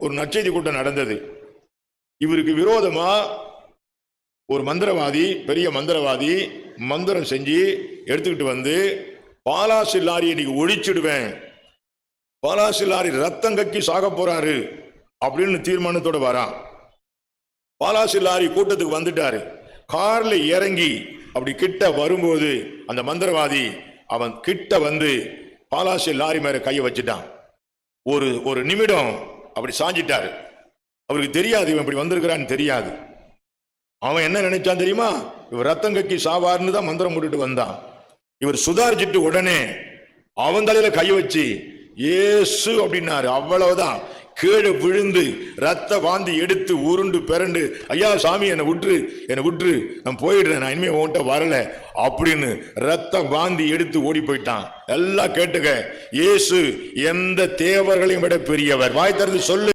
ஒரு நற்செய்தி கூட்டம் நடந்தது. இவருக்கு விரோதமா ஒரு மந்திரவாதி, பெரிய மந்திரவாதி மந்திரம் செஞ்சு எடுத்துக்கிட்டு வந்து பாலாசி லாரியை இன்னைக்கு ஒழிச்சிடுவேன், பாலாசி லாரி ரத்தம் கக்கி சாக போறாரு அப்படின்னு தீர்மானத்தோட வரான். பாலாசி லாரி கூட்டத்துக்கு வந்துட்டாரு. கார்ல இறங்கி அப்படி கிட்ட வரும்போது அந்த மந்திரவாதி அவன் கிட்ட வந்து பாலாசி லாரி மேல கையை வச்சுட்டான். ஒரு நிமிடம் அப்படி சாஞ்சிட்டாரு. அவருக்கு தெரியாது இவன் இப்படி வந்திருக்கிறான்னு தெரியாது. அவன் என்ன நினைச்சான் தெரியுமா? இவர் ரத்தம் கக்கி சாவார்னு தான் மந்திரம் போட்டுட்டு வந்தான். இவர் சுதாரிச்சுட்டு உடனே அவன் தலையில கையை வச்சு ஏசு அப்படின்னாரு. அவ்வளவுதான், கீழே விழுந்து ரத்த வாந்தி எடுத்து உருண்டு பிறண்டு, ஐயா சாமி என்னை விட்டுரு நான் போயிடுறேன், நான் இனிமே உன்கிட்ட வரல அப்படின்னு ரத்த வாந்தி எடுத்து ஓடி போயிட்டான். எல்லாம் கேட்டுக்க, இயேசு எந்த தேவர்களையும் விட பெரியவர். வாய் திறந்து சொல்லு.